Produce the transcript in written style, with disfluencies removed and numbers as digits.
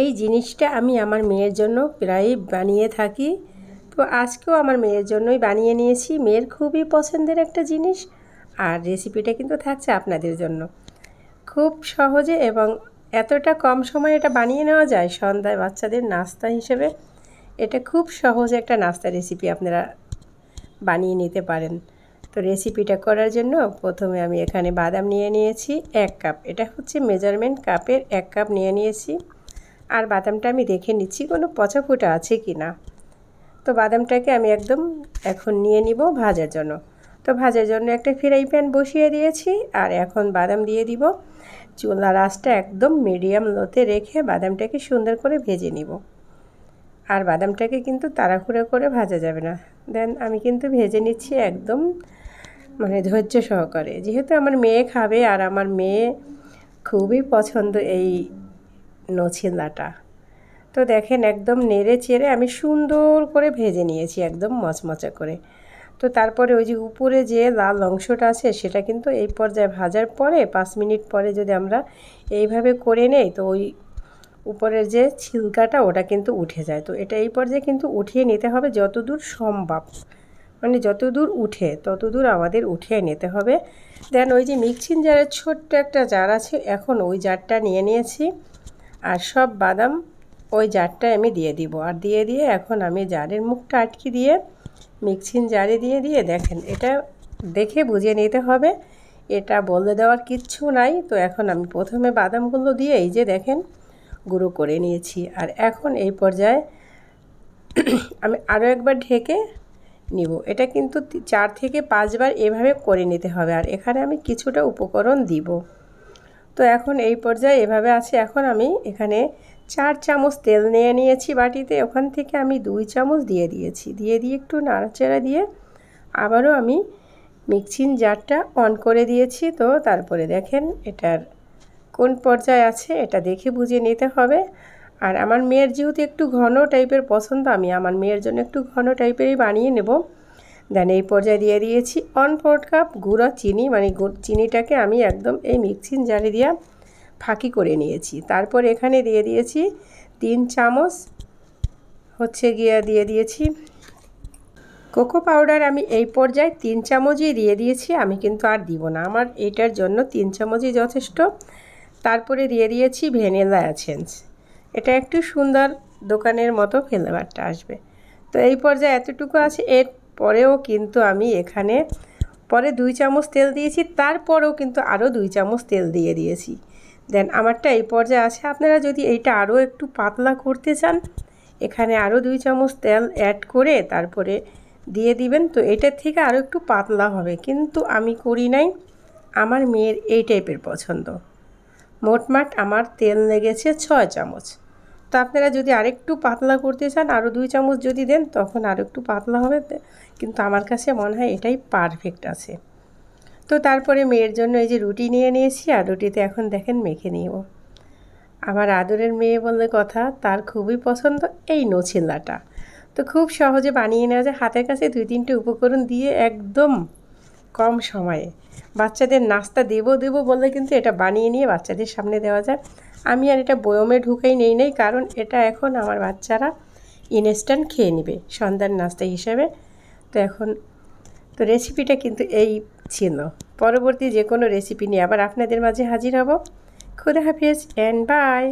এই জিনিসটা আমি আমার মেয়ের জন্য প্রায়ই বানিয়ে থাকি। তো আজকেও আমার মেয়ের জন্যই বানিয়ে নিয়েছি। মেয়ের খুবই পছন্দের একটা জিনিস, আর রেসিপিটা কিন্তু থাকছে আপনাদের জন্য। খুব সহজে এবং এতটা কম সময়ে এটা বানিয়ে নেওয়া যায় সন্ধ্যায় বাচ্চাদের নাস্তা হিসেবে। এটা খুব সহজ একটা নাস্তা রেসিপি, আপনারা বানিয়ে নিতে পারেন। তো রেসিপিটা করার জন্য প্রথমে আমি এখানে বাদাম নিয়ে নিয়েছি 1 কাপ। এটা হচ্ছে মেজারমেন্ট কাপের 1 কাপ নিয়ে নিয়েছি। আর বাদামটা আমি দেখে নিচ্ছি কোনো পচা ফুটা আছে কি না। তো বাদামটাকে আমি একদম এখন নিয়ে নিব ভাজার জন্য। তো ভাজার জন্য একটা ফ্রাই প্যান বসিয়ে দিয়েছি, আর এখন বাদাম দিয়ে দিব। চুলার আঁচটা একদম মিডিয়াম লোতে রেখে বাদামটাকে সুন্দর করে ভেজে নিব। আর বাদামটাকে কিন্তু তাড়াহুড়ো করে ভাজা যাবে না। দেন আমি কিন্তু ভেজে নিচ্ছি একদম ধৈর্য সহকারে, যেহেতু আমার মেয়ে খাবে আর আমার মেয়ে খুবই পছন্দ এই নছিলাটা। তো দেখেন একদম নেড়ে চেড়ে আমি সুন্দর করে ভেজে নিয়েছি একদম মচমচা করে। তো তারপরে ওই যে উপরে যে লাল অংশটা আছে সেটা কিন্তু এই পর্যায়ে ভাজার পরে 5 মিনিট পরে যদি আমরা এইভাবে করে নেই তো ওই উপরের যে ছিলকাটা ওটা কিন্তু উঠে যায়। তো এটা এই পর্যায়ে কিন্তু উঠিয়ে নিতে হবে যতদূর সম্ভব, যতদূর উঠে ততদূর আমাদের উঠিয়ে নিতে হবে। দেন ওই যে মিক্সিং জারের ছোট্ট একটা জার আছে, এখন ওই জারটা নিয়ে নিয়েছি আর সব বাদাম ওই জারটায় আমি দিয়ে দিব। আর দিয়ে এখন আমি জারের মুখটা আটকে দিয়ে মিক্সিং জারে দিয়ে দেখেন এটা দেখে বুঝে নিতে হবে, এটা বলে দেওয়ার কিচ্ছু নাই। তো এখন আমি প্রথমে বাদামগুলো দিয়ে এই যে দেখেন গুঁড়ো করে নিয়েছি। আর এখন এই পর্যায়ে আমি আরও একবার ঢেকে নিব। এটা কিন্তু 4 থেকে 5 বার এভাবে করে নিতে হবে। আর এখানে আমি কিছুটা উপকরণ দিব। তো এখন এই পর্যায়ে এভাবে আছে। এখন আমি এখানে 4 চামচ তেল নিয়ে নিয়েছি বাটিতে, ওখান থেকে আমি 2 চামচ দিয়ে দিয়েছি। দিয়ে একটু নাড়াচাড়া দিয়ে আবারও আমি মিক্সিং জারটা অন করে দিয়েছি। তো তারপরে দেখেন এটার কোন পর্যায়ে আছে এটা দেখে বুঝে নিতে হবে। আর আমার মেয়ের যেহেতু একটু ঘন টাইপের পছন্দ, আমি আমার মেয়ের জন্য একটু ঘন টাইপেরই বানিয়ে নেব। দেন এই পর্যায়ে দিয়ে দিয়েছি 1/4 কাপ গুঁড়া চিনি, চিনিটাকে আমি একদম এই মিক্সিং জারে দিয়ে ফাঁকি করে নিয়েছি। তারপর এখানে দিয়ে দিয়েছি 3 চামচ দিয়ে দিয়েছি কোকো পাউডার। আমি এই পর্যায়ে 3 চামচই দিয়ে দিয়েছি, আমি কিন্তু আর দিব না, আমার এটার জন্য 3 চামচই যথেষ্ট। তারপরে দিয়ে দিয়েছি ভ্যানিলা এসেন্স, এটা একটু সুন্দর দোকানের মতো ফ্লেভারটা আসবে। তো এই পর্যায়ে এতটুকু আছে। এর পরেও কিন্তু আমি এখানে পরে 2 চামচ তেল দিয়েছি, তারপরেও কিন্তু আরও 2 চামচ তেল দিয়ে দিয়েছি। দেন আমারটা এই পর্যায়ে আছে। আপনারা যদি এইটা আরও একটু পাতলা করতে চান এখানে আরও 2 চামচ তেল অ্যাড করে তারপরে দিয়ে দিবেন। তো এটার থেকে আরও একটু পাতলা হবে, কিন্তু আমি করি নাই, আমার মেয়ের এই টাইপের পছন্দ। মোটমাট আমার তেল লেগেছে 6 চামচ। তো আপনারা যদি আরেকটু পাতলা করতে চান আরও 2 চামচ যদি দেন তখন আরও একটু পাতলা হবে, কিন্তু আমার কাছে মনে হয় এটাই পারফেক্ট আছে। তো তারপরে মেয়ের জন্য এই যে রুটি নিয়ে নিয়েছি, আর রুটিতে এখন দেখেন মেখে নিব। আমার আদরের মেয়ে বললে কথা, তার খুবই পছন্দ এই নছিলাটা। তো খুব সহজে বানিয়ে নেওয়া যায়, হাতের কাছে 2-3টে উপকরণ দিয়ে একদম কম সময়ে। বাচ্চাদের নাস্তা দেবো বললে কিন্তু এটা বানিয়ে নিয়ে বাচ্চাদের সামনে দেওয়া যায়। আমি আর এটা বয়মে ঢুকাই নেই, কারণ এটা এখন আমার বাচ্চারা ইনস্ট্যান্ট খেয়ে নেবে সন্ধ্যার নাস্তা হিসেবে। তো রেসিপিটা কিন্তু এই ছিল। পরবর্তী যে কোনো রেসিপি নিয়ে আবার আপনাদের মাঝে হাজির হব। খুদা হাফেজ অ্যান্ড বাই।